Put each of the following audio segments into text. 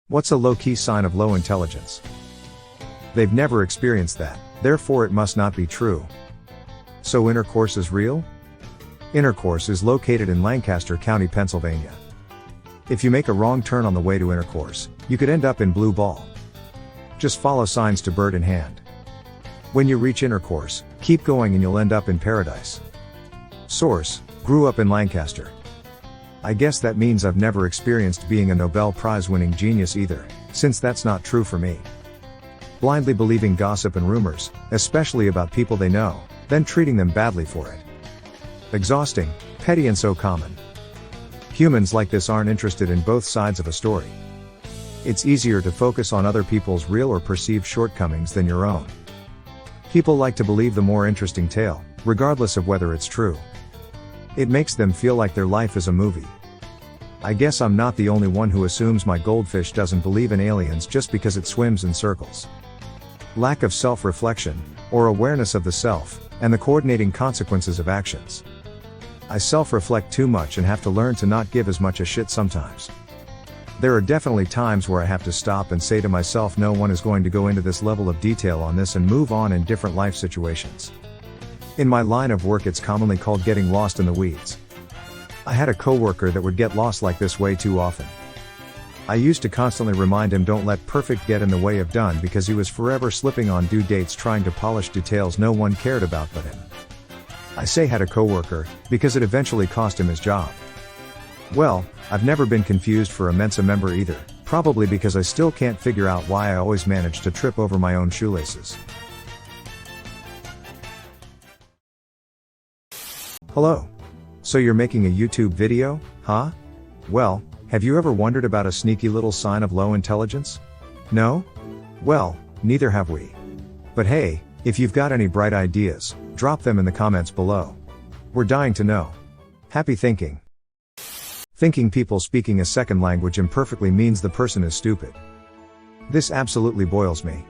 What's a low-key sign of low intelligence? They've never experienced that, therefore it must not be true. So intercourse is real? Intercourse is located in Lancaster County, Pennsylvania. If you make a wrong turn on the way to intercourse, you could end up in blue ball. Just follow signs to bird in hand. When you reach intercourse, keep going and you'll end up in paradise. Source: grew up in Lancaster. I guess that means I've never experienced being a Nobel Prize-winning genius either, since that's not true for me. Blindly believing gossip and rumors, especially about people they know, then treating them badly for it. Exhausting, petty and so common. Humans like this aren't interested in both sides of a story. It's easier to focus on other people's real or perceived shortcomings than your own. People like to believe the more interesting tale, regardless of whether it's true. It makes them feel like their life is a movie. I guess I'm not the only one who assumes my goldfish doesn't believe in aliens just because it swims in circles. Lack of self-reflection, or awareness of the self, and the coordinating consequences of actions. I self-reflect too much and have to learn to not give as much a shit sometimes. There are definitely times where I have to stop and say to myself, no one is going to go into this level of detail on this, and move on in different life situations. In my line of work it's commonly called getting lost in the weeds. I had a coworker that would get lost like this way too often. I used to constantly remind him don't let perfect get in the way of done, because he was forever slipping on due dates trying to polish details no one cared about but him. I say had a coworker, because it eventually cost him his job. Well, I've never been confused for a Mensa member either, probably because I still can't figure out why I always manage to trip over my own shoelaces. Hello. So you're making a YouTube video, huh? Well, have you ever wondered about a sneaky little sign of low intelligence? No? Well, neither have we. But hey, if you've got any bright ideas, drop them in the comments below. We're dying to know. Happy thinking. Thinking people speaking a second language imperfectly means the person is stupid. This absolutely boils me.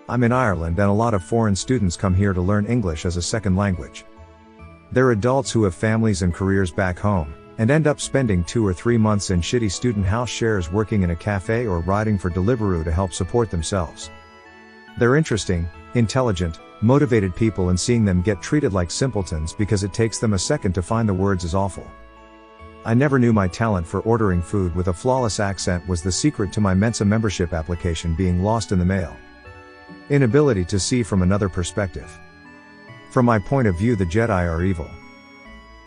I'm in Ireland and a lot of foreign students come here to learn English as a second language. They're adults who have families and careers back home, and end up spending 2 or 3 months in shitty student house shares working in a cafe or riding for Deliveroo to help support themselves. They're interesting, intelligent, motivated people, and seeing them get treated like simpletons because it takes them a second to find the words is awful. I never knew my talent for ordering food with a flawless accent was the secret to my Mensa membership application being lost in the mail. Inability to see from another perspective. From my point of view, the Jedi are evil.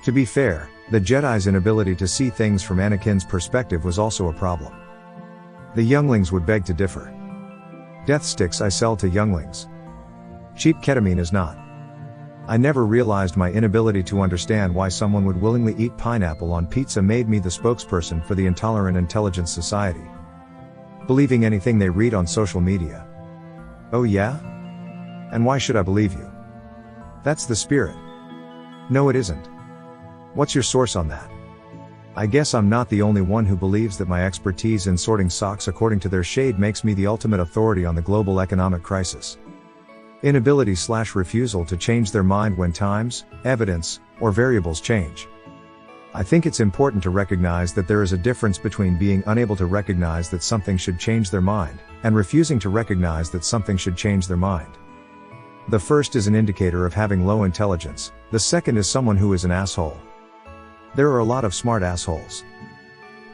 To be fair, the Jedi's inability to see things from Anakin's perspective was also a problem. The younglings would beg to differ. Death sticks I sell to younglings. Cheap ketamine is not. I never realized my inability to understand why someone would willingly eat pineapple on pizza made me the spokesperson for the Intolerant Intelligence Society. Believing anything they read on social media. Oh yeah? And why should I believe you? That's the spirit. No, it isn't. What's your source on that? I guess I'm not the only one who believes that my expertise in sorting socks according to their shade makes me the ultimate authority on the global economic crisis. Inability/refusal to change their mind when times, evidence, or variables change. I think it's important to recognize that there is a difference between being unable to recognize that something should change their mind, and refusing to recognize that something should change their mind. The first is an indicator of having low intelligence, the second is someone who is an asshole. There are a lot of smart assholes.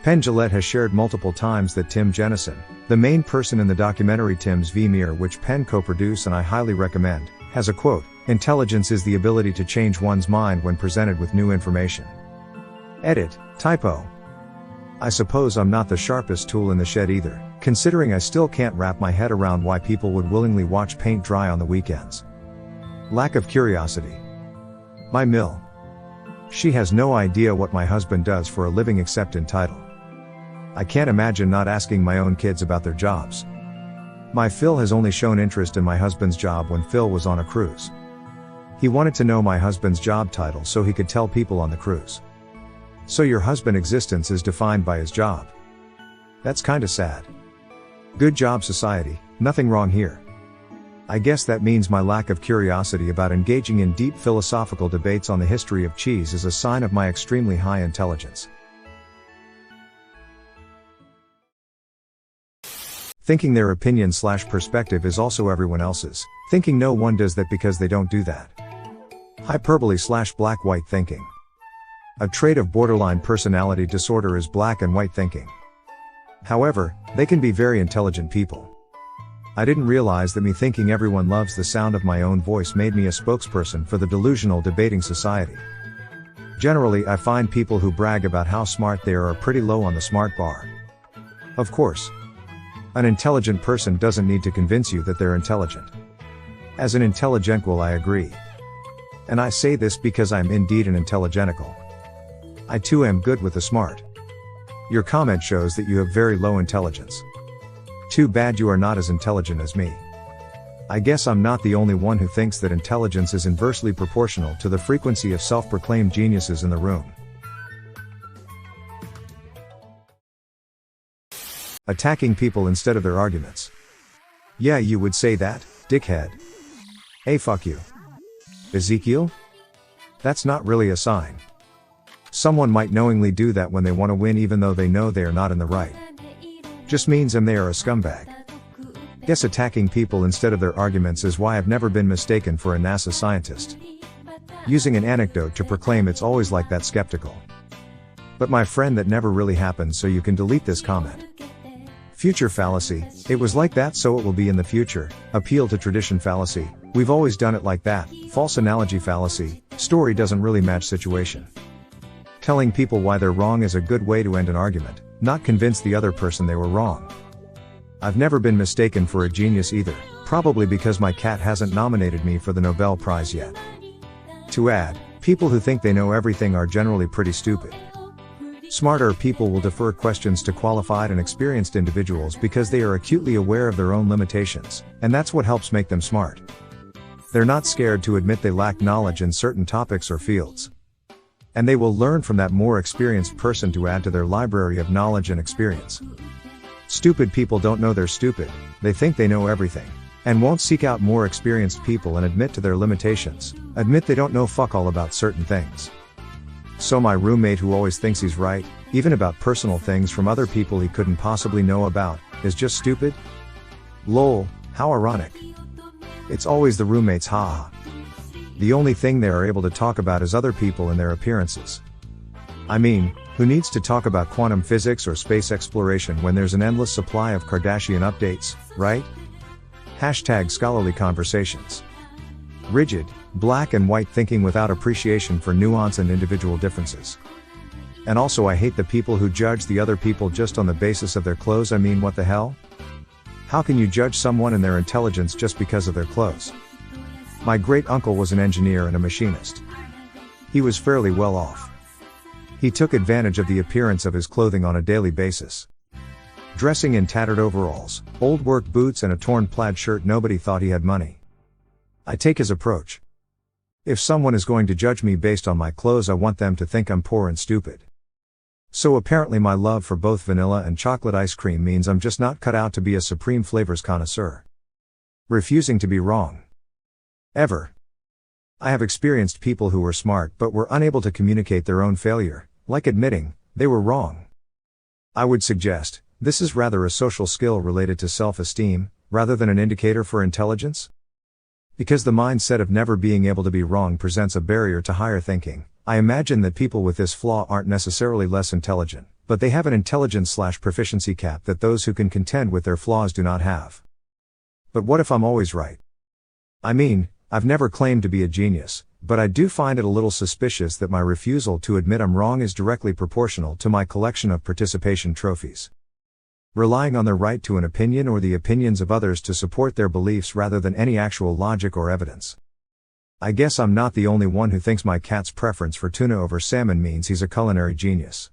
Penn Jillette has shared multiple times that Tim Jennison, the main person in the documentary Tim's V-Mere, which Penn co-produced and I highly recommend, has a quote, "Intelligence is the ability to change one's mind when presented with new information." Edit, typo. I suppose I'm not the sharpest tool in the shed either, considering I still can't wrap my head around why people would willingly watch paint dry on the weekends. Lack of curiosity. My mill. She has no idea what my husband does for a living except in title. I can't imagine not asking my own kids about their jobs. My Phil has only shown interest in my husband's job when Phil was on a cruise. He wanted to know my husband's job title so he could tell people on the cruise. So your husband's existence is defined by his job. That's kinda sad. Good job, society, nothing wrong here. I guess that means my lack of curiosity about engaging in deep philosophical debates on the history of cheese is a sign of my extremely high intelligence. Thinking their opinion/perspective is also everyone else's, thinking no one does that because they don't do that. Hyperbole/black-white thinking. A trait of borderline personality disorder is black and white thinking. However, they can be very intelligent people. I didn't realize that me thinking everyone loves the sound of my own voice made me a spokesperson for the delusional debating society. Generally, I find people who brag about how smart they are pretty low on the smart bar. Of course, an intelligent person doesn't need to convince you that they're intelligent. As an intelligentqual, I agree. And I say this because I'm indeed an intelligentical. I too am good with the smart. Your comment shows that you have very low intelligence. Too bad you are not as intelligent as me. I guess I'm not the only one who thinks that intelligence is inversely proportional to the frequency of self-proclaimed geniuses in the room. Attacking people instead of their arguments. Yeah, you would say that, dickhead. Hey, fuck you. Ezekiel? That's not really a sign. Someone might knowingly do that when they want to win even though they know they are not in the right. Just means they are a scumbag. Guess attacking people instead of their arguments is why I've never been mistaken for a NASA scientist. Using an anecdote to proclaim it's always like that skeptical. But my friend, that never really happened, so you can delete this comment. Future fallacy, it was like that so it will be in the future. Appeal to tradition fallacy, we've always done it like that. False analogy fallacy, story doesn't really match situation. Telling people why they're wrong is a good way to end an argument, not convince the other person they were wrong. I've never been mistaken for a genius either, probably because my cat hasn't nominated me for the Nobel Prize yet. To add, people who think they know everything are generally pretty stupid. Smarter people will defer questions to qualified and experienced individuals because they are acutely aware of their own limitations, and that's what helps make them smart. They're not scared to admit they lack knowledge in certain topics or fields. And they will learn from that more experienced person to add to their library of knowledge and experience. Stupid people don't know they're stupid, they think they know everything, and won't seek out more experienced people and admit to their limitations, admit they don't know fuck all about certain things. So my roommate, who always thinks he's right, even about personal things from other people he couldn't possibly know about, is just stupid? Lol, how ironic. It's always the roommates, haha. The only thing they are able to talk about is other people and their appearances. I mean, who needs to talk about quantum physics or space exploration when there's an endless supply of Kardashian updates, right? #scholarly conversations. Rigid, black and white thinking without appreciation for nuance and individual differences. And also, I hate the people who judge the other people just on the basis of their clothes. I mean, what the hell? How can you judge someone and their intelligence just because of their clothes? My great uncle was an engineer and a machinist. He was fairly well off. He took advantage of the appearance of his clothing on a daily basis. Dressing in tattered overalls, old work boots and a torn plaid shirt, nobody thought he had money. I take his approach. If someone is going to judge me based on my clothes, I want them to think I'm poor and stupid. So apparently my love for both vanilla and chocolate ice cream means I'm just not cut out to be a supreme flavors connoisseur. Refusing to be wrong. Ever. I have experienced people who were smart but were unable to communicate their own failure, like admitting they were wrong. I would suggest, this is rather a social skill related to self-esteem, rather than an indicator for intelligence. Because the mindset of never being able to be wrong presents a barrier to higher thinking, I imagine that people with this flaw aren't necessarily less intelligent, but they have an intelligence/proficiency cap that those who can contend with their flaws do not have. But what if I'm always right? I mean, I've never claimed to be a genius, but I do find it a little suspicious that my refusal to admit I'm wrong is directly proportional to my collection of participation trophies. Relying on their right to an opinion or the opinions of others to support their beliefs rather than any actual logic or evidence. I guess I'm not the only one who thinks my cat's preference for tuna over salmon means he's a culinary genius.